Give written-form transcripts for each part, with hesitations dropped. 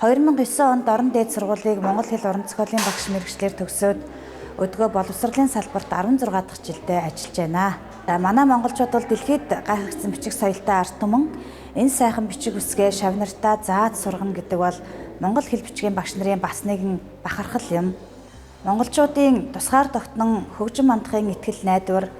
2009 онд орон дээд сургуулийг Монгол хэл уран зохиолын багш мэргэжлэр төгсөөд өдгөө боловсролын салбарт 16 дахь жилдээ ажиллаж байна. Манай монголчууд бол дэлхийд гайхагдсан бичих соёлтой ард түмэн энэ сайхан бичих үсгээ шавнартаа зааж сургана гэдэг бол монгол хэл бичгийн багш нарын бас нэгэн бахархал юм. Монголчуудын тусгаар тогтнон хөгжим мандахын итгэл найдвар,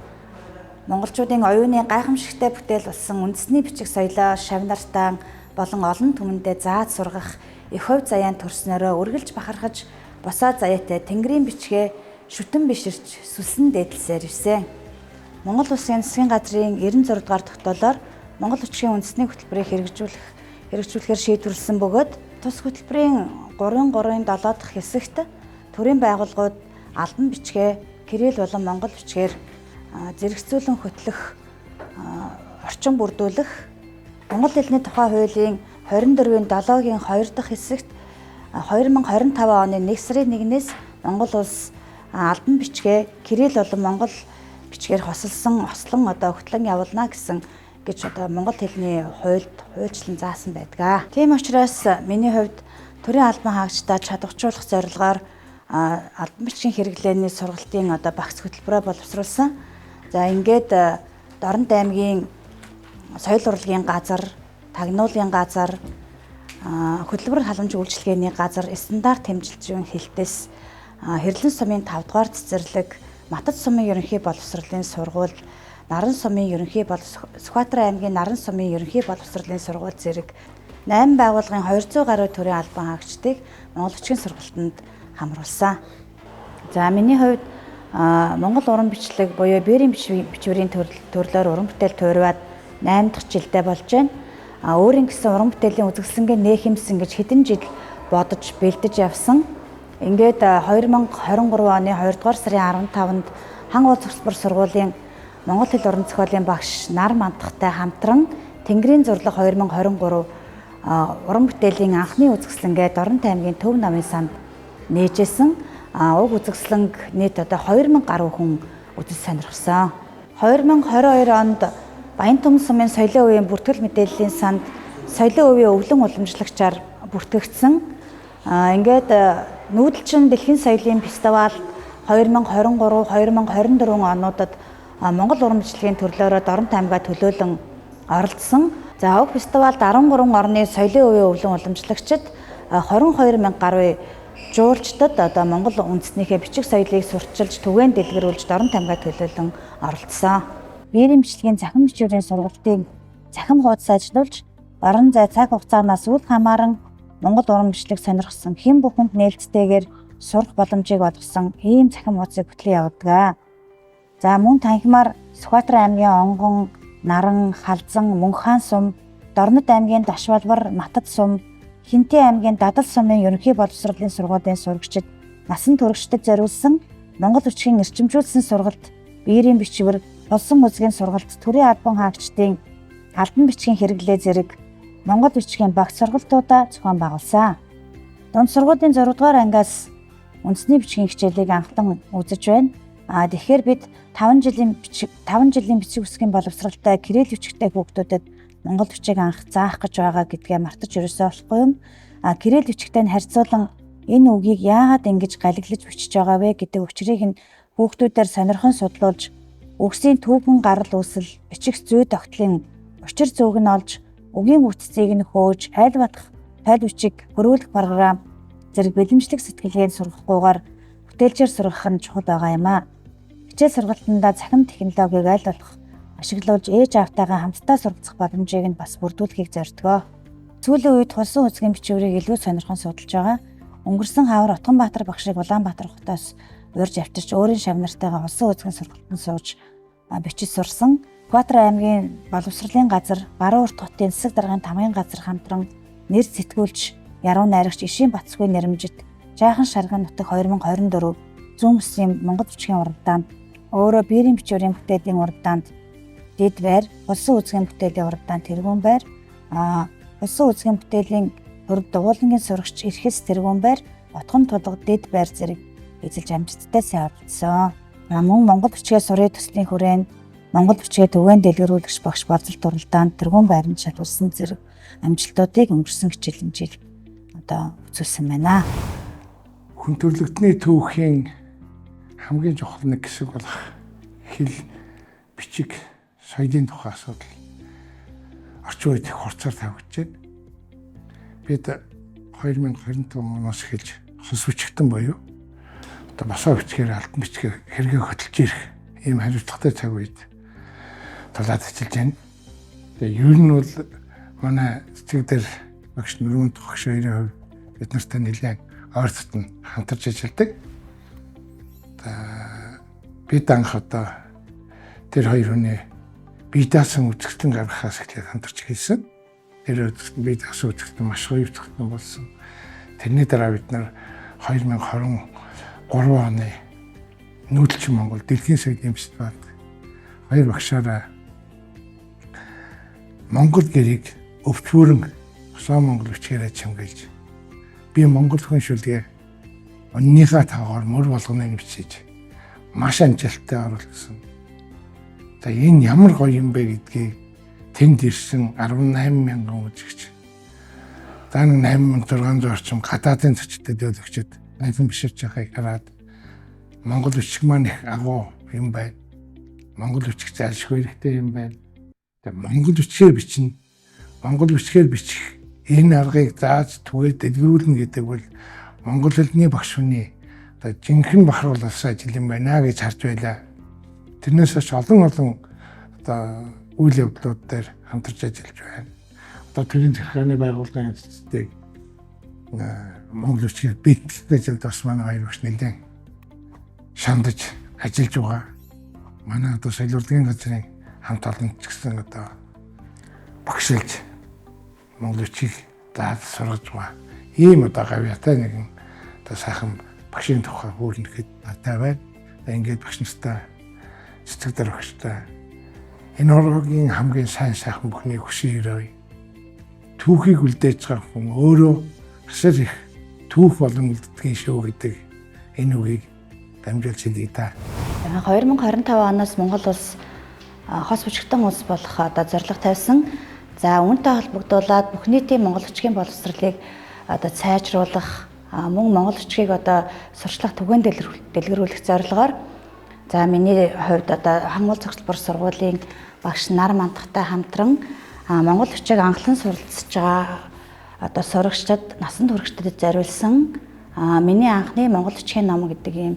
монголчуудын оюуны гайхамшигтай бүтээл болсон үндэсний бичих соёлоо шавнартаа болон олон түмэндээ зааж сургах их хувь заяан төрснөөрөө үргэлж бахархаж босоо заяатай тэнгэрийн бичгээ шүтэн биширч сүлсэн дээдлсээр ирсэн. Монгол Улсын засгийн газрын 96 дугаар тогтоолоор Монгол бичгийн үндэсний хөтөлбөрийг хэрэгжүүлэхээр шийдвэрлсэн бөгөөд тус хөтөлбөрийн 3.7 дахь хэсэгт төрийн байгууллагууд албан бичгээ кирилл болон монгол бичгээр зэрэгцүүлэн хөтлөх, орчин бүрдүүлэх, Монгол хэлний тухай хуулийн 24-ийн 7-гийн 2 дахь хэсэгт 2025 оны 1 сарын 1-ээс Монгол улс албан бичгээ кирилл болон монгол бичгээр хослон хөтлөн явуулна гэж монгол хэлний хуульчлан заасан байдаг. Тийм учраас миний хувьд төрийн албан хаагчдаа чадваржуулах зорилгоор албан бичгийн хэрэглээний сургалтын багц хөтөлбөрөө боловсруулсан. За ингээд Дорнод аймгийн соёл урлагийн газар, тагнуулын газар, хөтөлбөр халамж үйлчилгээний газар, стандарт хэмжилтийн хэлтээс Хэрлэн сумын 5 дугаар цэцэрлэг, Матад сумын ерөнхий боловсролын сургууль, Наран сумын ерөнхий Сүхбаатар аймгийн Наран сумын ерөнхий боловсролын сургууль зэрэг 8 байгууллагын 200 гаруй төрлийн албан хаагчдыг Монгол бичгийн сургалтанд хамруулсан. За миний хувьд Монгол уран бичлэг буюу биерийн бичвэрийн төрлөөр уран бүтээл туурваад 8 дахь жилдээ болж байна. Өөрийн гэсэн уран бүтээлийн үзэсгэлэнгээ нээхэмсэн гэж хэдэн жил бодож бэлдэж явсан. Ингээд 2023 оны 2 дугаар сарын 15-нд хан уулз хөтөлбөр сургуулийн Монгол хэл уран зохиолын багш Нар Мандахтай хамтран Тэнгэрийн зурлаг 2023 уран бүтээлийн анхны үзэсгэлэнгээ Дорнод аймгийн Төв намын санд нээжсэн. Уг үзэсгэлэнг нийт 2000 гаруй хүн үзэж сонирхсан. 2022 онд Баянтүмэн сумын соёлын үеийн бүртгэл мэдээллийн санд соёлын үеийн өвлөн уламжлагчаар бүртгэгдсэн. Ингээд нүүдэлчин дэлхийн соёлын фестивал 2023-2024 онуудад Монгол уран бичлэгийн төрлөөрөө Дорнод аймгаа төлөөлөн оролцсон. За уг фестивалд 13 орны соёлын үеийн өвлөн уламжлагчид 22,000 гаруй жуулчдад Монгол үндэснийхээ бичих соёлыг сурталчилж түгээн дэлгэрүүлж Дорнод аймгаа төлөөлөн оролцсон. Биерийн бичлэгийн захин бичвэрийн сургалтыг захин хуудас ажиллуулж, орон зай цаг хугацаанаас үл хамааран Монгол уран бичлэг сонирхсан хэн бүхэнд нээлттэйгээр сурах боломжийг олгосон ийм захин хуудсыг хөтлөн явуулдаг. За мөн танхимаар Сүхбаатар аймгийн Онгон, Наран, Халзан, Мөнхаан сум, Дорнод аймгийн Дашвалбар, Матад сум, Хинтээ аймгийн Дадал сумын ерөнхий боловсролын сургуулийн сурагчид насан туршидад зориулсан Монгол бичгийн эрчимжүүлсэн сургалт, биерийн бичвэр, улсын музейн сургалт, төрийн албан хаагчдын албан бичгийн хэрэглээ зэрэг Монгол бичгийн багц сургалтуудаа зохион байгуулсан. Дунд сургуулийн 6 дугаар ангиас үндэсний бичгийн хичээлийг анхлан үзэж байна. Тэгэхээр бид 5 жилийн бичиг үсгийн боловсралтай кирилл бичгтэй хүүхдүүдэд монгол бичиг анх заах гэж байгаа гэдгээ мартаж ерөөсөө болохгүй юм. Кирилл бичгтэй харьцуулан энэ үгийг яагаад ингэж галиглаж бичиж байгаа вэ гэдэг учрыг нь хүүхдүүдээр сонирхон судлуулж, үгсийн түүхэн гарал үүсэл, бичих зүй тогтлын учир зүг нь олж, үгийн үтцийг нь хөөж, айл батгах файл бичиг хөрвүүлэх програм зэрэг бэлэмжлэг сэтгэлгээг сургахгүйгээр бүтээлчээр сургах нь чухал байгаа юм аа. Хичээл сургалтандаа захин технологиг айл болох ашиглуулж ээж аавтайгаа хамтдаа суралцах боломжийг нь бас бүрдүүлэхийг зордгоо. Сүүлийн үед хулсан үзгийн бичвэрийг илүү сонирхон судалж байгаа. Өнгөрсөн хавар Отгонбаатар багшийг Улаанбаатар хотоос урьж авчирч өөрийн шавнартайгаа хулсан үзгийн сургалтанд сууж бичиж сурсан. Сүхбаатар аймгийн боловсролын газар, Баруун урт хотын засаг даргын тамгын газар хамтран нэр сэтгүүлч, яруу найрагч Ишийн Бацгүй нэрэмжит, Жаахан Шарган нутаг 2024 зүүн бүсгийн Монгол бичгийн уралдаанд, өөрөө биерийн бичвэрийн бүтээлийн уралдаанд Дэд байр, хулсан үзгийн бүтээлийн уралдаанд тэргүүн байр, хулсан үзгийн бүтээлийн хөрөг дугуулангийн сурагч Эрхэс тэргүүн байр, Отгон тулга Дэд байр зэрэг эзэлж амжилттай сайн оролцсон. Мөн Монгол бичгээ сурын төслийн хүрээнд Монгол бичгээ түгээн дэлгэрүүлэгч багш болзолт уралдаанд тэргүүн байранд шалгуулсан зэрэг амжилтуудыг өнгөрсөн хичээлийн жил одоо үзүүлсэн байна. Хүн төрөлхтний түүхийн хамгийн чухал нэг хэсэг болох хэл, бичиг, соёлын тухай асуудал орчин үед их хурцаар тавигдж байна. Бид 2025 оноос эхэлж хос бичгтэн буюу одоо босоо бичгээр алтан бичгээр хэрэгээ хөдөлж ирэх ийм хариуцлагатай цаг үед талаад ажиллаж байна. Тэгээ ер нь бол манай цэцэг дээр багш Нөрмөн Тухагш хоёрын хувьд бид нартай нэлээд ойртот нь хамтарч ажилладаг. Бид анх одоо тэр хоёр хүний бие даасан үзэгтэн гаргахаас эхлээд хамтарч хийсэн. Тэр үзэгтэн бие даасан үзэгтэн маш гоё үзэгтэн болсон. Тэрний дараа бид нар 2023 оны Нүүдэлчин Монгол Дэлхийн соёлын фестивальд хоёр багшаараа Монгол гэрийг өвчвөрөн Хосоо Монгол бичгээрээ чимгэлж би Монгол хүн шүлгээ өннийхээ таагаар мөр болгоныг бичиж маш амжилттай оруулсан. За энэ ямар гоё юм бэ гэдгийг тэнд ирсэн 18,000 үзэгч. За 8,600 орчим гадаадын зочдод өлөгчд найзан биширч байгааг хараад Монгол бичиг маань их агуу юм байна. Монгол бичиг зайлшгүй хэрэгтэй юм байна. Тэгээ Монгол бичгээр бичнэ. Монгол бичгээр бичих энэ аргыг зааж түгээд дэлгэрүүлнэ гэдэг бол монгол хэлний багш хүний одоо жинхэнэ бахруулсан ажил юм байна гэж харж байлаа. Тэрнээс ч олон одоо үйл явдлууд дээр хамтарч ажиллаж байна. Одоо төрийн захиргааны байгууллагын эцэстийг монгол бичгээр битгэх ажилд бас манай хоёр багш нэлээд шандаж ажиллаж байгаа. Манай одоо соёл урлагийн газрын хамт олонч гэсэн одоо багшилж монгол бичгийг зааж сургаж байгаа. Ийм одоо гавьяатай нэгэн одоо сайхан багшийн тухай хөөрнөхөд надтай байна. Ингээд багш нартай цэцэг дээр багштай энэ урлагийн хамгийн сайн сайхан бүхнийг хүсэн өрөө. Түүхийг үлдээж байгаа хүн өөрөө асар их түүх болон үлддгийн шүү гэдэг энэ үгийг дамжуулж хэлье та. 2025 оноос Монгол улс хос бичгтэн улс болох одоо зорилго тавьсан. За үүнтэй холбогдуулаад бүх нийтийн монгол бичгийн боловсролыг одоо сайжруулах, мөн монгол бичгийг одоо сурчлах түгээн дэлгэрүүлэх зорилгоор за миний хувьд одоо хангул цогцлбор сургуулийн багш нар мандахтай хамтран монгол бичиг анхлан суралцж байгаа одоо сурагчдад, насан туршидад зориулсан миний анхны монгол бичгийн ном гэдэг ийм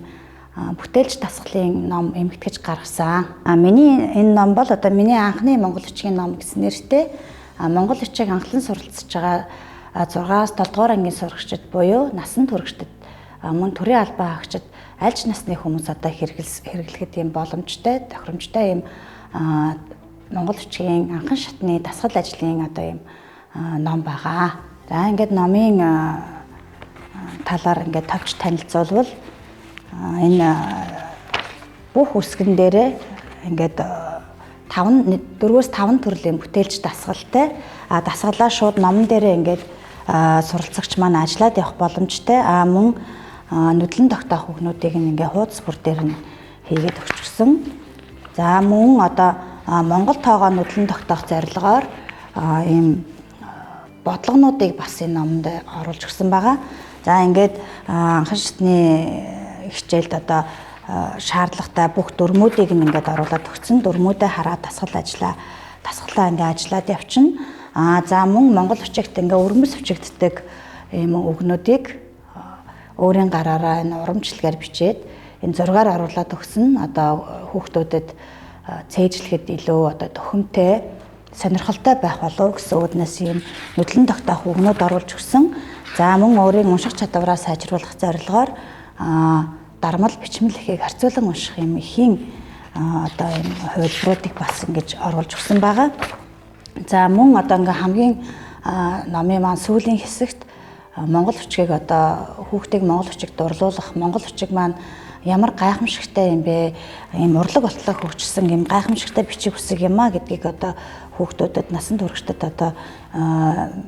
бүтээлч дасгалын ном эмгэгтгэж гаргасан. Миний энэ ном бол одоо миний анхны монгол бичгийн ном гэсэн нэртэй монгол бичиг анхлан суралцж байгаа 6-аас 7 дугаар ангийн сурагчид буюу насан туршидад мөн төрийн албан хаагчид альж насны хүмүүс одоо хэрэглэхэд ийм боломжтой, тохиромжтой ийм монгол бичгийн анхан шатны дасгал ажлын одоо ийм ном байгаа. За ингээд номын талаар ингээд товч танилцуулбал энэ бүх үсгэн дээрээ ингээд 4-5 төрлийн бүтээлч дасгалтай дасгалаа шууд номон дээрээ ингээд суралцагч маань ажиллаад явах боломжтой. Мөн нүдлэн тогтоох хүүхнүүдийг ингээд хуудас бүр дээр нь хийгээд өгчихсөн. За мөн одоо монгол тоогоо нүдлэн тогтоох зорилгоор ийм бодлогонуудыг бас энэ номонд оруулж өгсөн байгаа. За ингээд анхан шатны хичээлд одоо шаардлагатай бүх дүрмүүдийг ингээд оруулаад өгсөн. Дүрмүүдээ хараад дасгалаа ингээд ажиллаад явчихна. За мөн монгол бичигт ингээд өрмөс бичигддэг ийм үгнүүдийг өөрийн гараараа энэ урамчилгаар бичээд энэ зургаар оруулаад өгсөн. Одоо хүүхдүүдэд цээжлэхэд илүү одоо төхөмтэй, сонирхолтой байх болов гэсэн үүднээс ийм нүдлэн тогтоох үгнүүд оруулж өгсөн. За мөн өөрийн унших чадвараа сайжруулах зорилгоор дармал бичмэл эхийг харьцуулан унших юм ихийн одоо энэ хувилбаруудыг бас ингэж оруулж өгсөн байгаа. За мөн одоо ингээ хамгийн номын маань сүүлийн хэсэгт монгол бичгийг одоо хүүхдийг монгол бичиг дурлуулах, монгол бичиг маань ямар гайхамшигтай юм бэ? Ийм урлаг болтлоо хөгжсөн ийм гайхамшигтай бичиг үсэг юм а гэдгийг одоо хүүхдүүдэд, насан туршидад одоо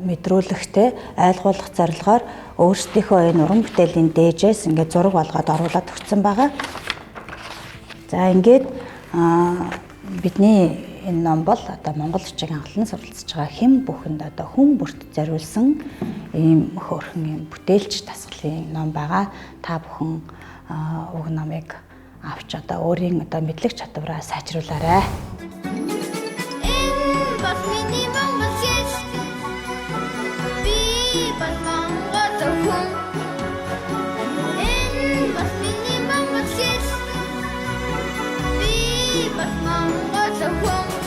мэдрүүлэхтэй ойлгуулах зорилгоор өөрсдийнхөө энэ уран бүтээлийн дээжээс ингээд зураг болгоод оруулаад өгсөн байгаа. За ингээд бидний Энэ ном бол одоо монгол бичиг анхлан суралцж байгаа хэн бүхэнд одоо хүн бүрт зориулсан ийм хөөрхөн ийм бүтээлч дасгалын ном байгаа. Та бүхэн уг номыг авч одоо өөрийн одоо мэдлэг чадвараа сайжруулаарай. Энэ бас миний монгол хэл. Би бас монгол хүн. Энэ бас миний монгол хэл. Би бас монгол хүн.